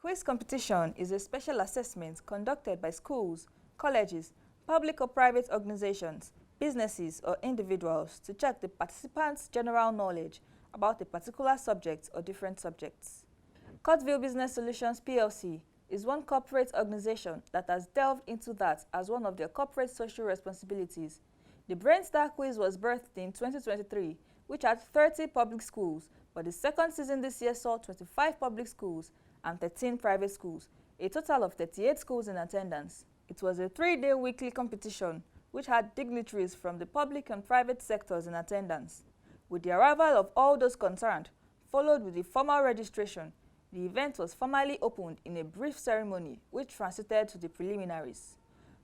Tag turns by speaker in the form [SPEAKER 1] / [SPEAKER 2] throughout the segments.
[SPEAKER 1] Quiz competition is a special assessment conducted by schools, colleges, public or private organizations, businesses or individuals to check the participants' general knowledge about a particular subject or different subjects. Courteville Business Solutions PLC is one corporate organization that has delved into that as one of their corporate social responsibilities. The Brainstar quiz was birthed in 2023, which had 30 public schools, but the second season this year saw 25 public schools and 13 private schools, a total of 38 schools in attendance. It was a 3-day weekly competition which had dignitaries from the public and private sectors in attendance. With the arrival of all those concerned, followed with the formal registration, the event was formally opened in a brief ceremony which transited to the preliminaries.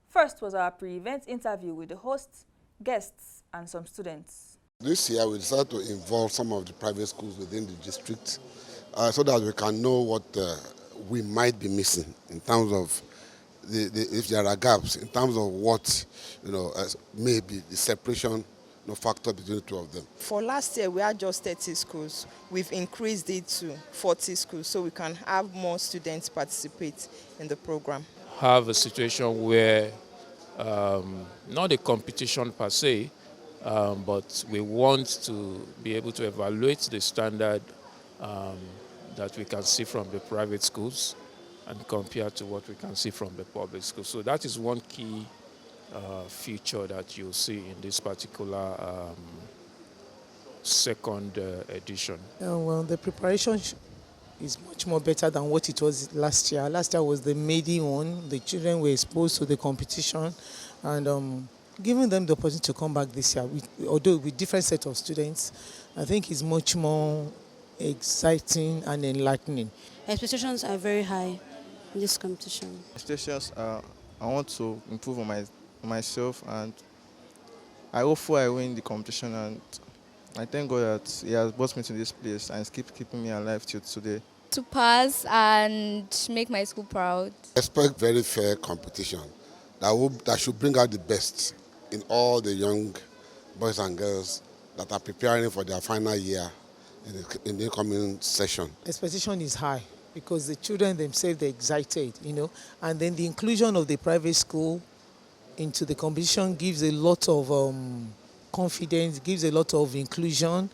[SPEAKER 1] First was our pre-event interview with the hosts, guests, and some students.
[SPEAKER 2] This year we decided to involve some of the private schools within the district so that we can know what we might be missing in terms of if there are gaps, in terms of what may be the separation factor between the two of them.
[SPEAKER 3] For last year, we had just 30 schools. We've increased it to 40 schools so we can have more students participate in the program.
[SPEAKER 4] Have a situation where not a competition per se, but we want to be able to evaluate the standard that we can see from the private schools and compare to what we can see from the public schools. So that is one key feature that you'll see in this particular second edition.
[SPEAKER 5] Well, the preparation is much more better than what it was last year. Last year was the maiden one. The children were exposed to the competition and giving them the opportunity to come back this year, although with different set of students, I think is much more exciting and enlightening.
[SPEAKER 6] Expectations are very high in this competition.
[SPEAKER 7] Expectations are I want to improve on myself, and I hope I win the competition, and I thank God that He has brought me to this place and keeping me alive till today.
[SPEAKER 8] To pass and make my school proud.
[SPEAKER 2] Expect very fair competition that should bring out the best in all the young boys and girls that are preparing for their final year in the incoming session.
[SPEAKER 5] Expectation is high because the children themselves, they're excited, and then the inclusion of the private school into the competition gives a lot of confidence, gives a lot of inclusion.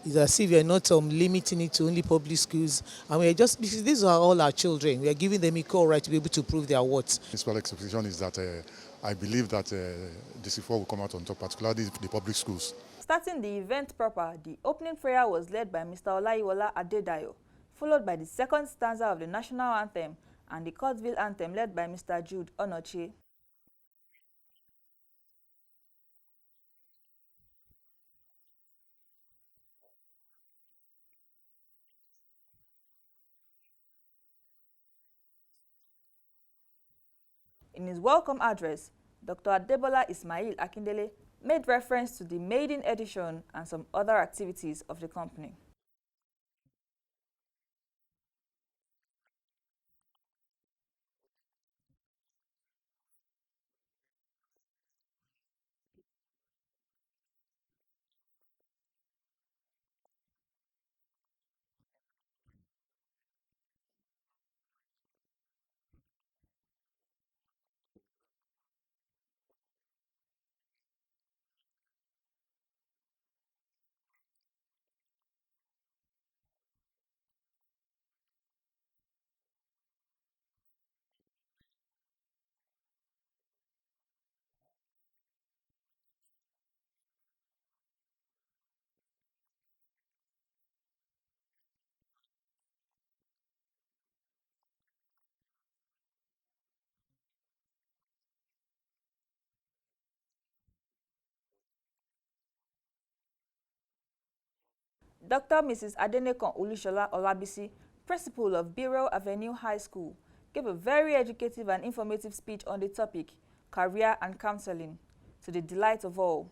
[SPEAKER 5] It's as if we're not limiting it to only public schools, and we're just, because these are all our children, we are giving them equal right to be able to prove their worth.
[SPEAKER 9] Principal expectation is that I believe that DC4 will come out on top, particularly the public schools.
[SPEAKER 1] Starting the event proper, the opening prayer was led by Mr. Olayiwola Adedayo, followed by the second stanza of the national anthem and the Courteville anthem led by Mr. Jude Onochie. In his welcome address, Dr. Adebola Ismail Akindele made reference to the maiden edition and some other activities of the company. Dr. Mrs. Adenekon Olushola Olabisi, principal of Bureau Avenue High School, gave a very educative and informative speech on the topic, career and counseling, to the delight of all.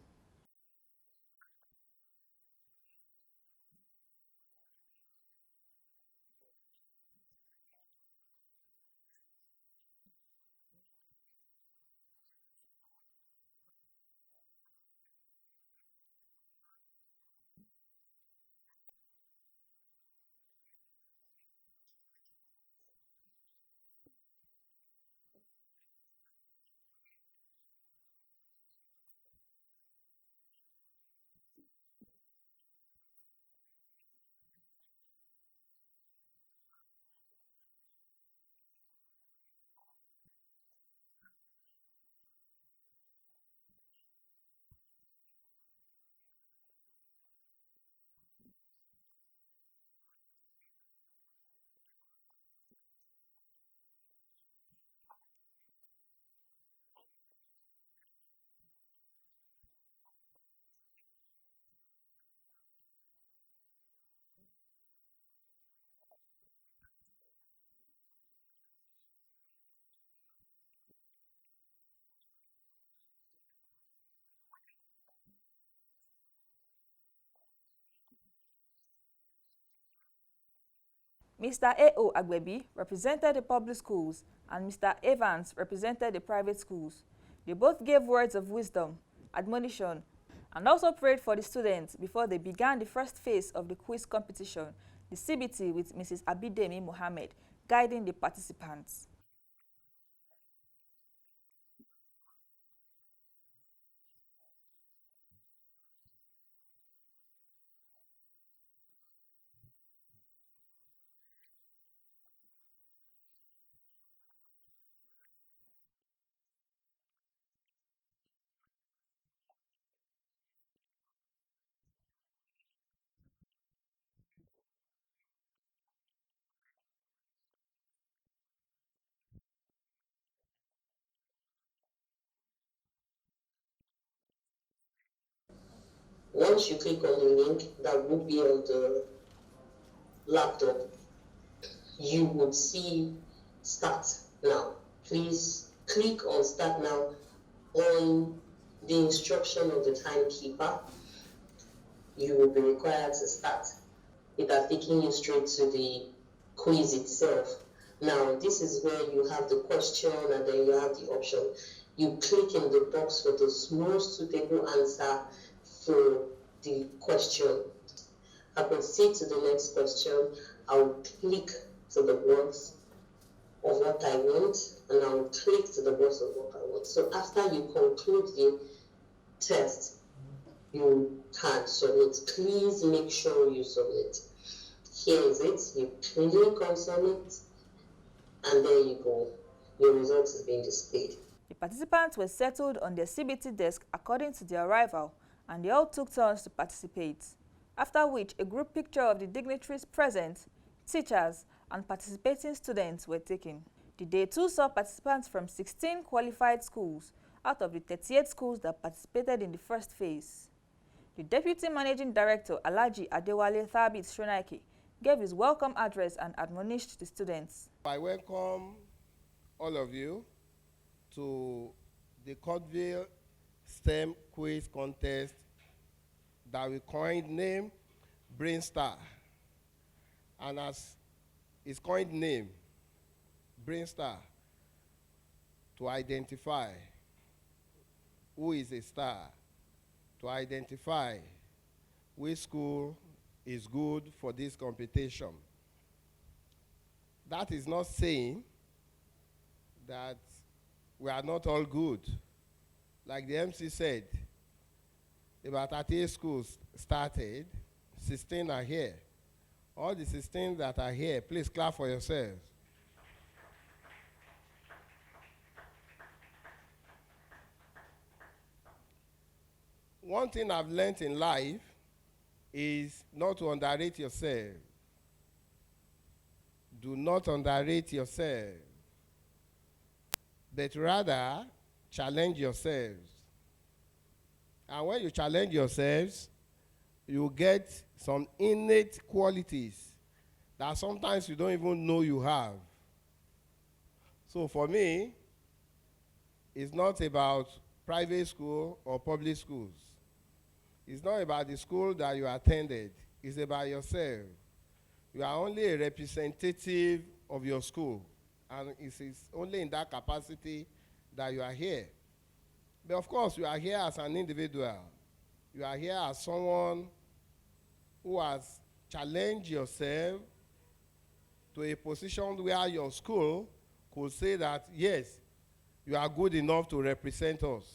[SPEAKER 1] Mr. A.O. Agbebi represented the public schools and Mr. Evans represented the private schools. They both gave words of wisdom, admonition, and also prayed for the students before they began the first phase of the quiz competition, the CBT, with Mrs. Abidemi Mohammed guiding the participants.
[SPEAKER 10] Once you click on the link that would be on the laptop, you would see Start Now. Please click on Start Now on the instruction of the timekeeper. You will be required to start. It has taken you straight to the quiz itself. Now, this is where you have the question and then you have the option. You click in the box for the most suitable answer for the question. I proceed to the next question. I'll click to the words of what I want, and I'll click to the words of what I want. So after you conclude the test, you can submit. Please make sure you submit. Here is it. You click on submit, and there you go. Your result is being displayed.
[SPEAKER 1] The participants were settled on their CBT desk according to their arrival, and they all took turns to participate, after which a group picture of the dignitaries present, teachers, and participating students were taken. The day 2 saw participants from 16 qualified schools out of the 38 schools that participated in the first phase. The Deputy Managing Director, Alhaji Adewale Thabit Shonaike, gave his welcome address and admonished the students.
[SPEAKER 11] I welcome all of you to the Courteville STEM quiz contest that we coined name Brainstar. And as its coined name, Brainstar, to identify who is a star, to identify which school is good for this competition. That is not saying that we are not all good. Like the MC said, about 38 schools started, 16 are here. All the 16 that are here, please clap for yourselves. One thing I've learned in life is not to underrate yourself. Do not underrate yourself, but rather challenge yourselves. And when you challenge yourselves, you get some innate qualities that sometimes you don't even know you have. So for me, it's not about private school or public schools. It's not about the school that you attended. It's about yourself. You are only a representative of your school, and it's only in that capacity that you are here. But of course, you are here as an individual. You are here as someone who has challenged yourself to a position where your school could say that, yes, you are good enough to represent us.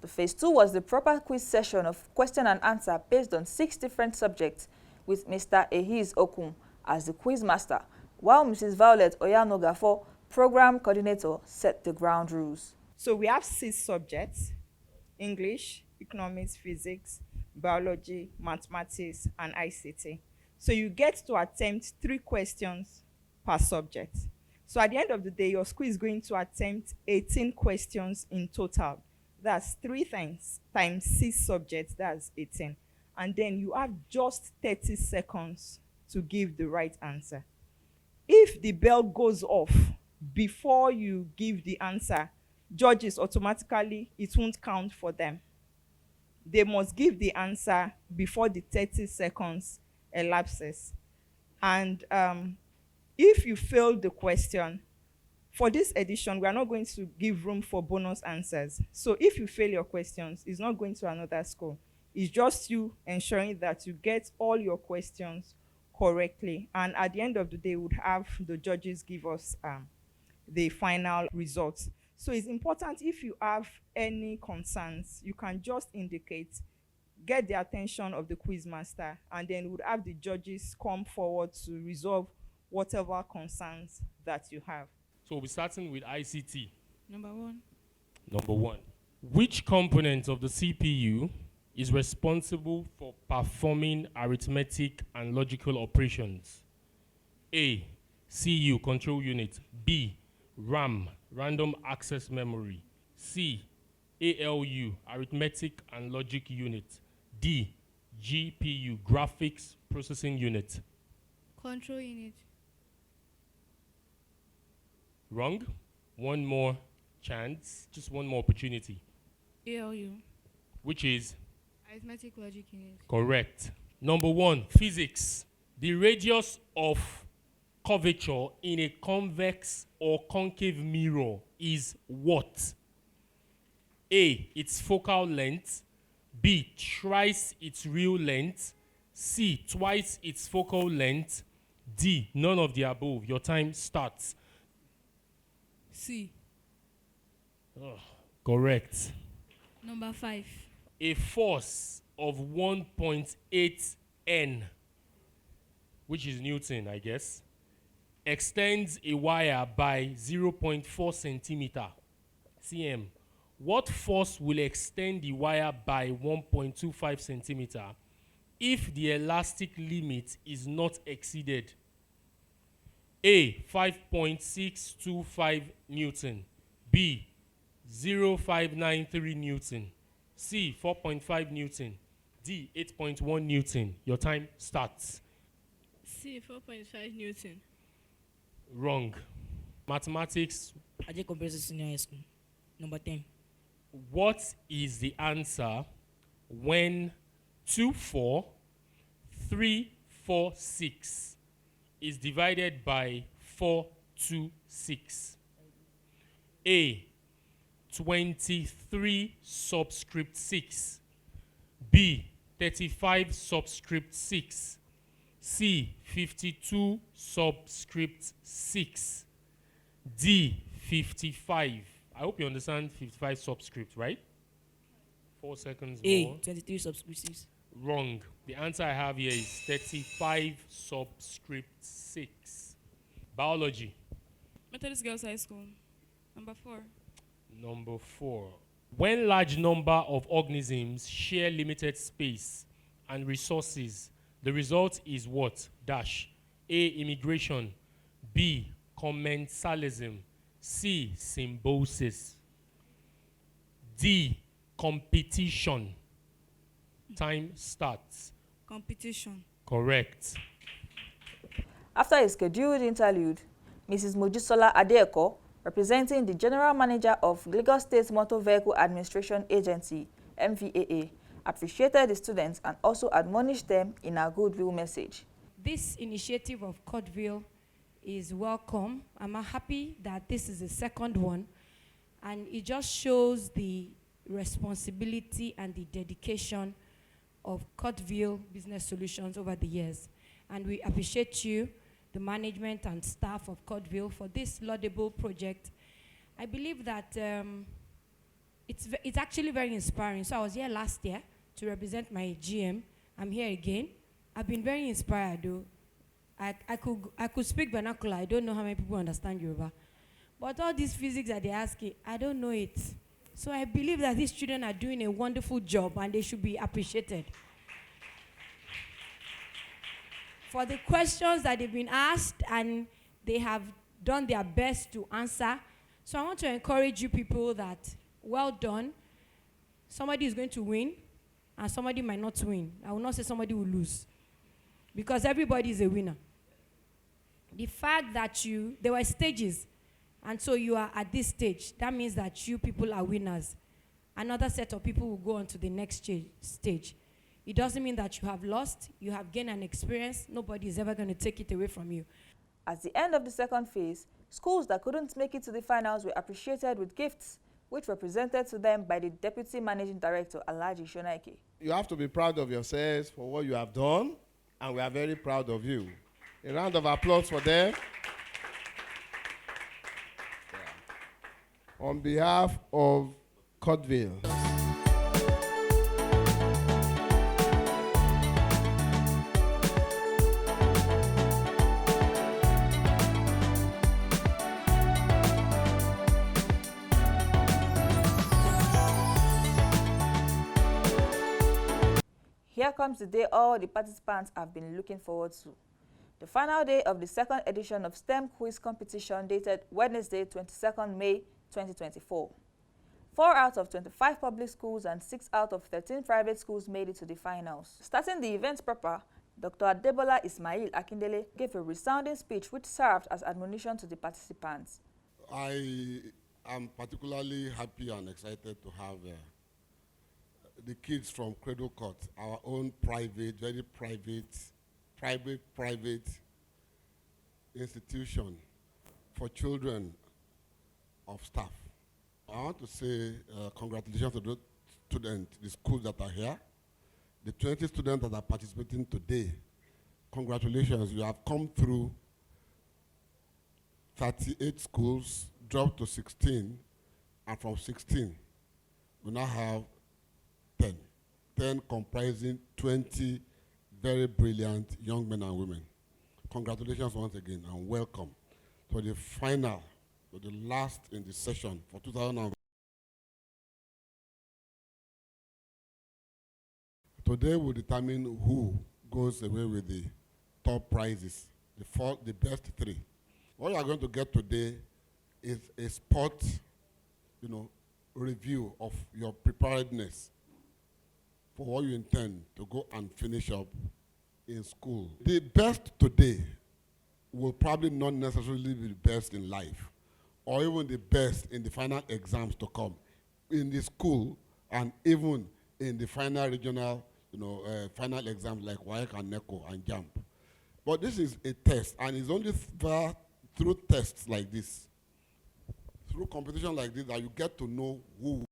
[SPEAKER 1] The phase 2 was the proper quiz session of question and answer based on 6 different subjects, with Mr. Ehiz Okun as the quiz master, while Mrs. Violet Oyanogafo, program coordinator, set the ground rules.
[SPEAKER 3] So we have 6 subjects: English, economics, physics, biology, mathematics, and ICT. So you get to attempt 3 questions per subject. So at the end of the day, your school is going to attempt 18 questions in total. That's 3 times 6 subjects, that's 18. And then you have just 30 seconds to give the right answer. If the bell goes off before you give the answer, judges automatically, it won't count for them. They must give the answer before the 30 seconds elapses. And If you fail the question, for this edition, we are not going to give room for bonus answers. So if you fail your questions, it's not going to another score. It's just you ensuring that you get all your questions correctly. And at the end of the day, we would have the judges give us the final results. So it's important, if you have any concerns, you can just indicate, get the attention of the quiz master, and then we would have the judges come forward to resolve whatever concerns that you have.
[SPEAKER 12] So we'll be starting with ICT.
[SPEAKER 8] Number 1.
[SPEAKER 12] Number 1. Which component of the CPU is responsible for performing arithmetic and logical operations? A, CU, control unit. B, RAM, random access memory. C, ALU, arithmetic and logic unit. D, GPU, graphics processing unit.
[SPEAKER 8] Control unit.
[SPEAKER 12] Wrong. One more chance, just one more opportunity.
[SPEAKER 8] ALU.
[SPEAKER 12] Which is?
[SPEAKER 8] Arithmetic logic unit.
[SPEAKER 12] Correct. Number 1, physics. The radius of curvature in a convex or concave mirror is what? A, its focal length. B, thrice its real length. C, twice its focal length. D, none of the above. Your time starts.
[SPEAKER 8] C.
[SPEAKER 12] Correct.
[SPEAKER 8] Number 5.
[SPEAKER 12] A force of 1.8 N, which is Newton, I guess, extends a wire by 0.4 centimeter, cm. What force will extend the wire by 1.25 centimeter if the elastic limit is not exceeded? A, 5.625 Newton. B, 0.593 Newton. C, 4.5 Newton. D, 8.1 Newton. Your time starts.
[SPEAKER 8] C, 4.5 Newton.
[SPEAKER 12] Wrong. Mathematics.
[SPEAKER 13] I did comprehensive senior high school. Number 10.
[SPEAKER 12] What is the answer when 24346 is divided by 426? A, 23 subscript 6. B, 35 subscript 6. C, 52 subscript 6. D, 55. I hope you understand 55 subscript, right? 4 seconds
[SPEAKER 13] A,
[SPEAKER 12] more.
[SPEAKER 13] 23 subscript 6.
[SPEAKER 12] Wrong. The answer I have here is 35 subscript 6. Biology.
[SPEAKER 8] Methodist Girls High School. Number 4.
[SPEAKER 12] Number 4. When large number of organisms share limited space and resources, the result is what? Dash. A, immigration. B, commensalism. C, symbiosis. D, competition. Time starts.
[SPEAKER 8] Competition.
[SPEAKER 12] Correct.
[SPEAKER 1] After a scheduled interlude, Mrs. Mojisola Adeeko, representing the General Manager of Lagos State Motor Vehicle Administration Agency, MVAA, appreciated the students and also admonished them in her goodwill message.
[SPEAKER 14] This initiative of Courteville is welcome. I'm happy that this is the second one, and it just shows the responsibility and the dedication of Courteville Business Solutions over the years. And we appreciate you, the management and staff of Courteville, for this laudable project. I believe that it's actually very inspiring. So I was here last year to represent my GM. I'm here again. I've been very inspired, though. I could speak vernacular. I don't know how many people understand Yoruba. But all these physics that they're asking, I don't know it. So I believe that these children are doing a wonderful job and they should be appreciated. For the questions that they've been asked, and they have done their best to answer. So I want to encourage you people that, well done. Somebody is going to win, and somebody might not win. I will not say somebody will lose, because everybody is a winner. The fact that there were stages, and so you are at this stage, that means that you people are winners. Another set of people will go on to the next stage. It doesn't mean that you have lost. You have gained an experience. Nobody is ever going to take it away from you.
[SPEAKER 1] At the end of the second phase, schools that couldn't make it to the finals were appreciated with gifts, which were presented to them by the Deputy Managing Director, Alhaji Shonaike.
[SPEAKER 11] You have to be proud of yourselves for what you have done, and we are very proud of you. A round of applause for them. On behalf of Courteville.
[SPEAKER 1] Here comes the day all the participants have been looking forward to. The final day of the second edition of STEM quiz competition dated Wednesday, 22nd May 2024. 4 out of 25 public schools and 6 out of 13 private schools made it to the finals. Starting the event proper, Dr. Adebola Ismail Akindele gave a resounding speech which served as admonition to the participants.
[SPEAKER 2] I am particularly happy and excited to have the kids from Cradle Court, our own private, very private institution for children of staff. I want to say congratulations to those students, the schools that are here, the 20 students that are participating today. Congratulations, you have come through 38 schools, dropped to 16, and from 16, we now have 10. 10 comprising 20 very brilliant young men and women. Congratulations once again and welcome to the final, to the last in the session for 2000. Today will determine who goes away with the top prizes, the best 3. What you are going to get today is a spot, review of your preparedness for what you intend to go and finish up in school. The best today will probably not necessarily be the best in life, or even the best in the final exams to come, in the school, and even in the final regional, final exams like WAEC and NECO and JAMP. But this is a test, and it's only through tests like this, through competition like this, that you get to know who.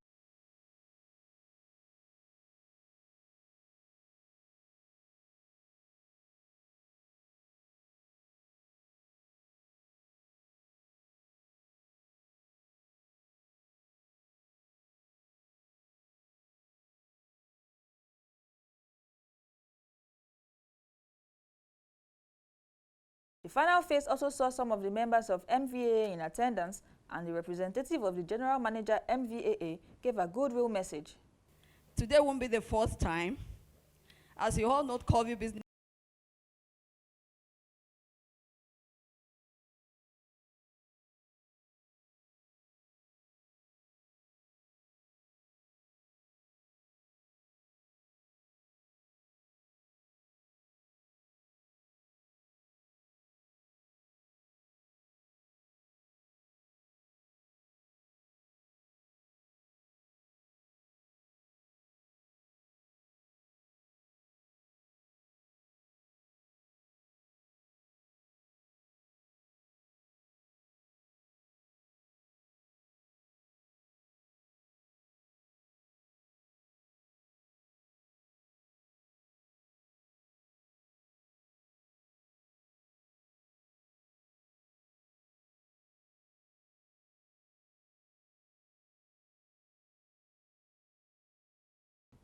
[SPEAKER 1] The final phase also saw some of the members of MVAA in attendance, and the representative of the General Manager MVAA gave a goodwill message.
[SPEAKER 15] Today won't be the fourth time. As you all know, Courteville business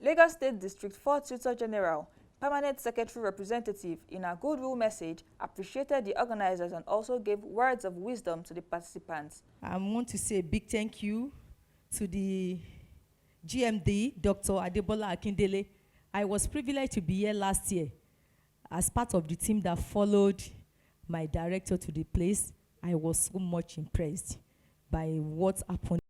[SPEAKER 1] Lagos State District 4 Tutor General, Permanent Secretary Representative, in a goodwill message, appreciated the organizers and also gave words of wisdom to the participants.
[SPEAKER 16] I want to say a big thank you to the GMD, Dr. Adebola Akindele. I was privileged to be here last year as part of the team that followed my director to the place. I was so much impressed by what happened.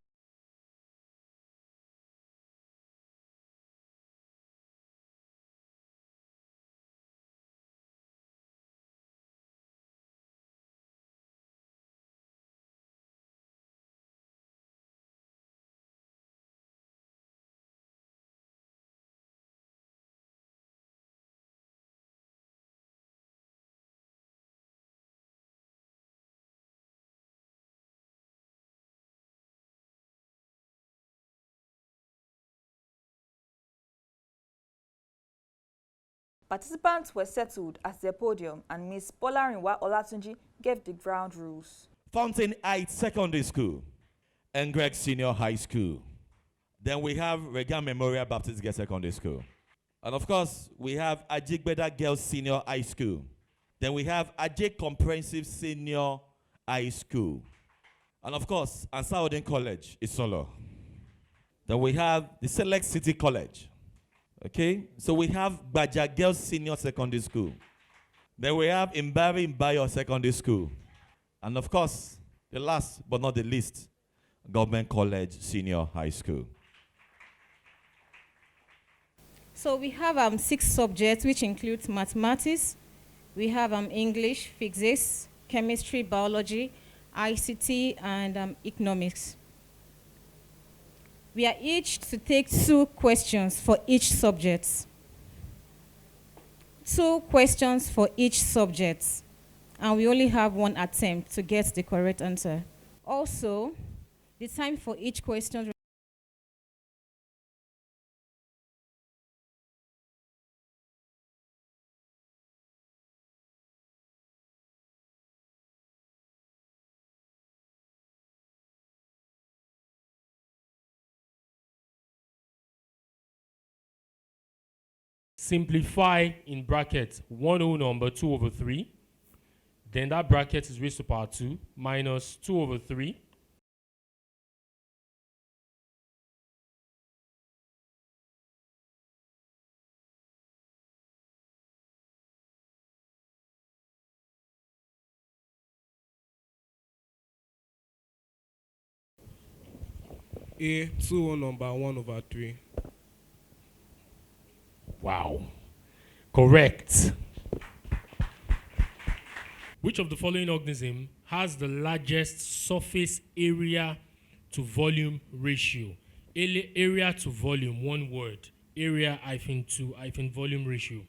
[SPEAKER 1] Participants were settled at their podium and Ms. Bolarinwa Olatunji gave the ground rules.
[SPEAKER 17] Fountain Heights Secondary School, Greg Senior High School. Then we have Regan Memorial Baptist Girls Secondary School. And of course, we have Ajigbeda Girls Senior High School. Then we have Ajay Comprehensive Senior High School. And of course, Ansarudin College is Solo. Then we have the Select City College. Okay, so we have Baja Girls Senior Secondary School. Then we have Imbari Imbayo Secondary School. And of course, the last but not the least, Government College Senior High School.
[SPEAKER 18] So we have 6 subjects, which includes mathematics. We have English, physics, chemistry, biology, ICT, and economics. We are each to take 2 questions for each subject. 2 questions for each subject. And we only have 1 attempt to get the correct answer. Also, the time for each question
[SPEAKER 12] simplify in bracket 1 whole number 2 over 3. Then that bracket is raised to power 2 minus 2 over 3.
[SPEAKER 19] A 2 whole number 1 over 3.
[SPEAKER 12] Wow. Correct. Which of the following organism has the largest surface area to volume ratio? Area to volume, one word. Area - volume ratio.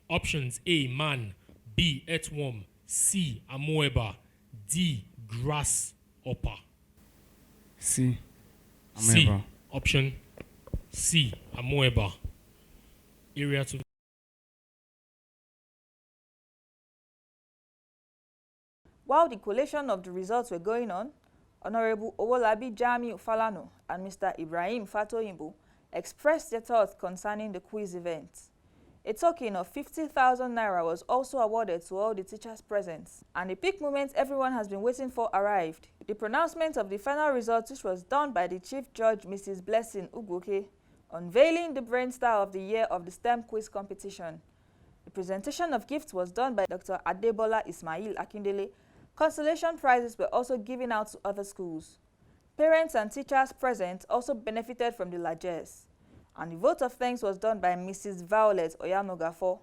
[SPEAKER 12] Options: A, man; B, earthworm; C, amoeba; D, grasshopper.
[SPEAKER 19] C.
[SPEAKER 12] C.
[SPEAKER 19] Amoeba.
[SPEAKER 12] Option C, amoeba. Area to
[SPEAKER 1] While the collation of the results were going on, Honorable Owolabi Jamiu Falano and Mr. Ibrahim Fatoyimbo expressed their thoughts concerning the quiz event. A token of 50,000 naira was also awarded to all the teachers present, and the peak moment everyone has been waiting for arrived. The pronouncement of the final results, which was done by the Chief Judge Mrs. Blessing Ugoke, unveiling the Brainstar of the year of the STEM quiz competition. The presentation of gifts was done by Dr. Adebola Ismail Akindele. Consolation prizes were also given out to other schools. Parents and teachers present also benefited from the largesse. And the vote of thanks was done by Mrs. Violet Oyanogafo.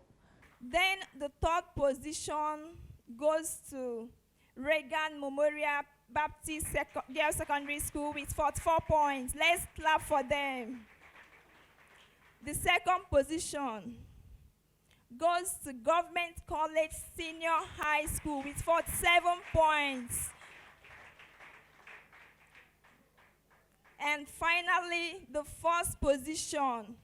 [SPEAKER 20] Then the 3rd position goes to Reagan Memorial Baptist Girls Secondary School with 44 points. Let's clap for them. The 2nd position goes to Government College Senior High School with 47 points. And finally, the 1st position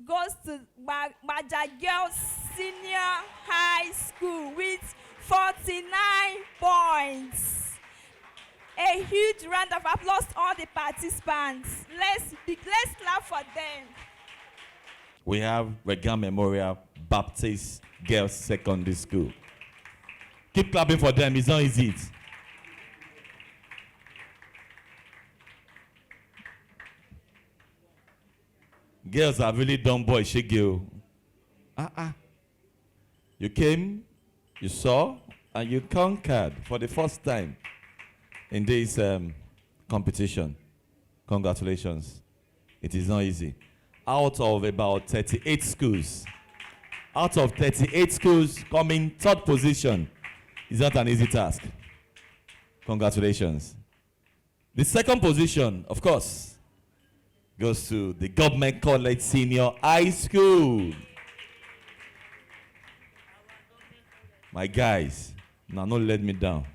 [SPEAKER 20] goes to Baja Girls Senior High School with 49 points. A huge round of applause to all the participants. Let's clap for them.
[SPEAKER 17] We have Regan Memorial Baptist Girls Secondary School. Keep clapping for them, it's not easy. Girls have really done boy shake. You came, you saw, and you conquered for the first time in this competition. Congratulations. It is not easy. Out of about 38 schools, coming 3rd position is not an easy task. Congratulations. The 2nd position, of course, goes to the Government College Senior High School. My guys, now don't let me down.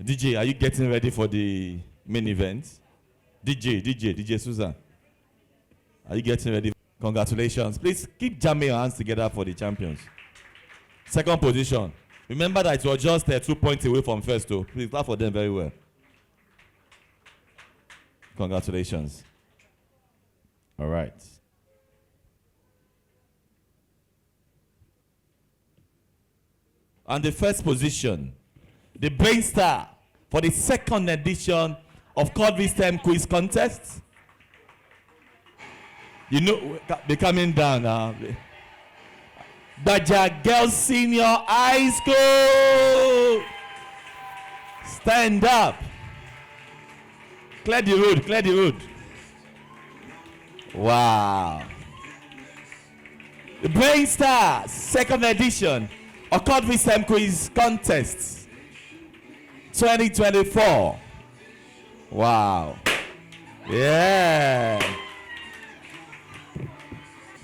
[SPEAKER 17] DJ, are you getting ready for the main event? DJ Susan, are you getting ready? Congratulations. Please keep jamming your hands together for the champions. Second position. Remember that it was just 2 points away from first, though. Please clap for them very well. Congratulations. All right. And the first position, the Brainstar for the second edition of Courteville STEM Quiz Contest. You know, they're coming down now. Baja Girls Senior High School. Stand up. Clear the road, clear the road. Wow. The Brainstar second edition of Courteville STEM Quiz Contest 2024. Wow. Yeah.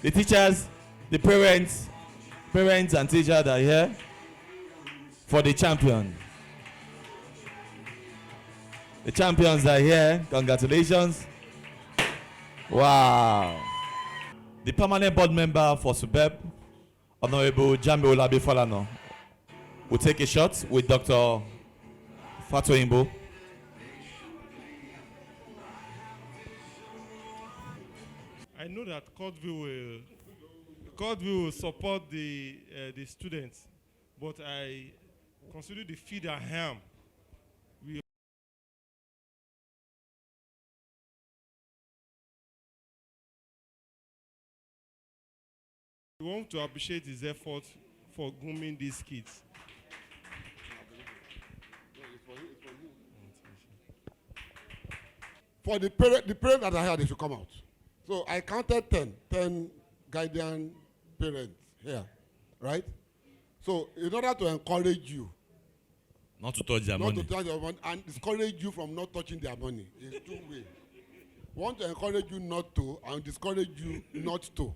[SPEAKER 17] The teachers, the parents and teachers are here for the champion. The champions are here. Congratulations. Wow. The permanent board member for SUBEB, Honorable Jambi Olabi Falano, will take a shot with Dr. Fatoyimbo.
[SPEAKER 19] I know that Courteville will support the students, but I consider the feed and ham. We want to appreciate his effort for grooming these kids.
[SPEAKER 2] For the parents that are here, they should come out. So I counted 10 guardian parents here, right? So in order to encourage you,
[SPEAKER 17] not to touch their money.
[SPEAKER 2] Not to touch their money, and discourage you from not touching their money. It's two ways. We want to encourage you not to, and discourage you not to.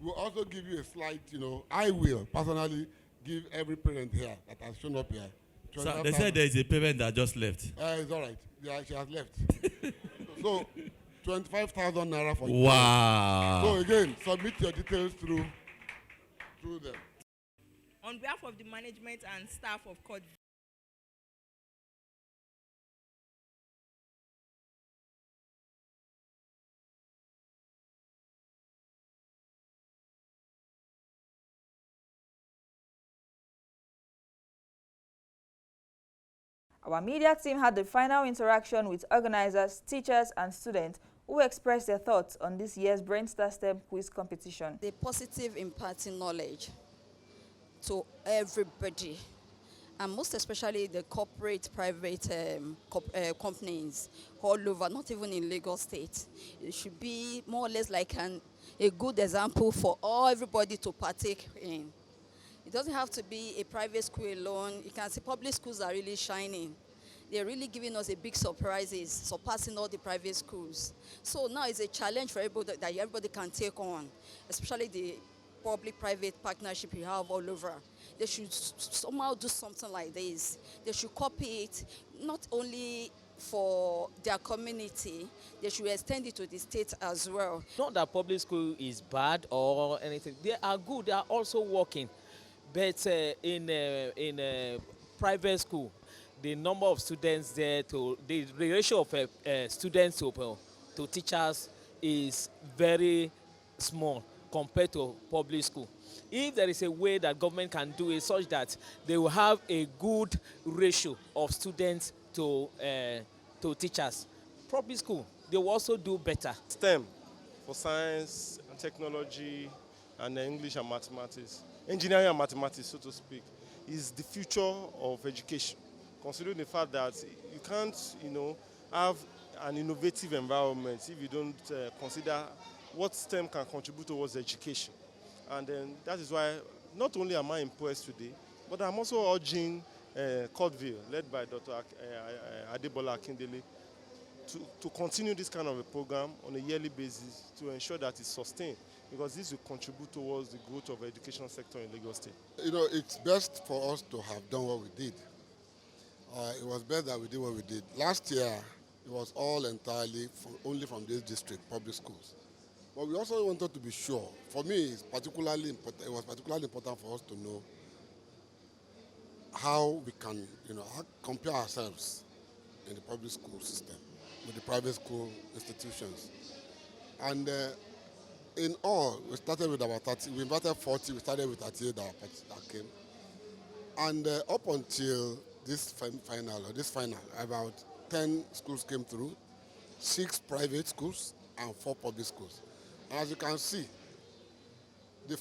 [SPEAKER 2] We'll also give you a slight, I will personally give every parent here that has shown up here.
[SPEAKER 17] So they said there is a parent that just left.
[SPEAKER 2] It's all right. Yeah, she has left. So 25,000 naira for you.
[SPEAKER 17] Wow.
[SPEAKER 2] So again, submit your details through them.
[SPEAKER 3] On behalf of the management and staff of Courteville,
[SPEAKER 1] Our media team had the final interaction with organizers, teachers, and students who expressed their thoughts on this year's Brainstar STEM quiz competition.
[SPEAKER 15] The positive imparting knowledge to everybody, and most especially the corporate, private companies all over, not even in Lagos State. It should be more or less like a good example for everybody to partake in. It doesn't have to be a private school alone. You can see public schools are really shining. They're really giving us a big surprises, surpassing all the private schools. So now it's a challenge for everybody that everybody can take on, especially the public-private partnership you have all over. They should somehow do something like this. They should copy it, not only for their community, they should extend it to the state as well.
[SPEAKER 21] Not that public school is bad or anything. They are good, they are also working. But in private school, the number of students there, the ratio of students to teachers is very small compared to public school. If there is a way that government can do it such that they will have a good ratio of students to teachers, public school, they will also do better.
[SPEAKER 22] STEM for science and technology and English and mathematics. Engineering and mathematics, so to speak, is the future of education. Considering the fact that you can't, have an innovative environment if you don't consider what STEM can contribute towards education. And then that is why not only am I impressed today, but I'm also urging Courteville, led by Dr. Adebola Akindele, to continue this kind of a program on a yearly basis to ensure that it's sustained, because this will contribute towards the growth of the education sector in Lagos State.
[SPEAKER 2] It's best for us to have done what we did. It was best that we did what we did. Last year, it was all entirely only from this district, public schools. But we also wanted to be sure. For me, it's particularly important. It was particularly important for us to know how we can, compare ourselves in the public school system with the private school institutions. And in all, we started with about 30. We invited 40. We started with 38 that came. And up until this final, about 10 schools came through, 6 private schools and 4 public schools. And as you can see, the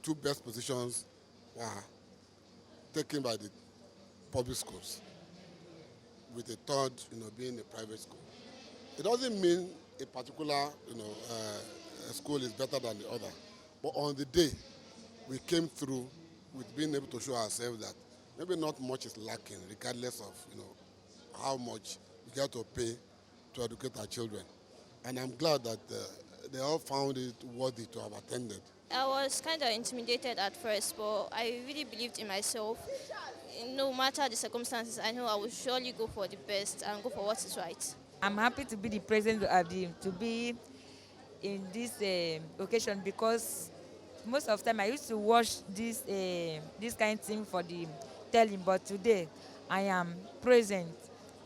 [SPEAKER 2] two best positions were taken by the public schools, with a third, being a private school. It doesn't mean a particular, school is better than the other, but on the day, we came through with being able to show ourselves that maybe not much is lacking, regardless of, how much we get to pay to educate our children. And I'm glad that they all found it worthy to have attended.
[SPEAKER 4] I was kind of intimidated at first, but I really believed in myself. No matter the circumstances, I know I will surely go for the best and go for what is right.
[SPEAKER 6] I'm happy to be the president to be in this occasion, because most of the time I used to watch this kind of thing for the telling, but today I am present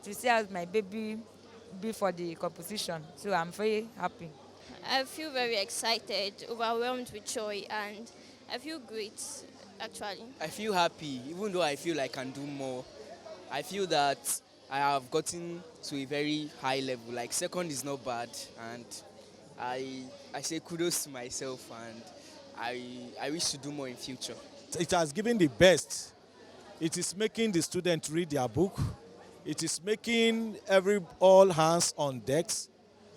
[SPEAKER 6] to see how my baby be for the composition. So I'm very happy.
[SPEAKER 4] I feel very excited, overwhelmed with joy, and I feel great, actually.
[SPEAKER 23] I feel happy, even though I feel I can do more. I feel that I have gotten to a very high level. Like, second is not bad, and I say kudos to myself, and I wish to do more in future.
[SPEAKER 24] It has given the best. It is making the students read their book. It is making all hands on decks.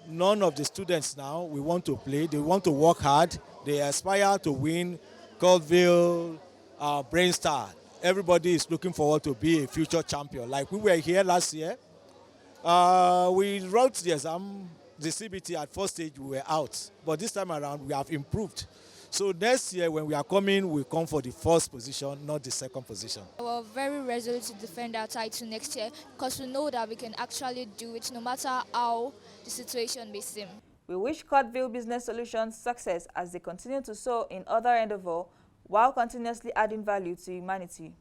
[SPEAKER 24] None of the students now, we want to play. They want to work hard. They aspire to win Courteville, Brainstar. Everybody is looking forward to be a future champion. Like we were here last year. We wrote the exam, the CBT at first stage, we were out. But this time around, we have improved. So next year, when we are coming, we come for the first position, not the second position.
[SPEAKER 8] We're very resolute to defend our title next year, because we know that we can actually do it no matter how the situation may seem.
[SPEAKER 1] We wish Courteville Business Solutions success as they continue to soar in other endeavor while continuously adding value to humanity.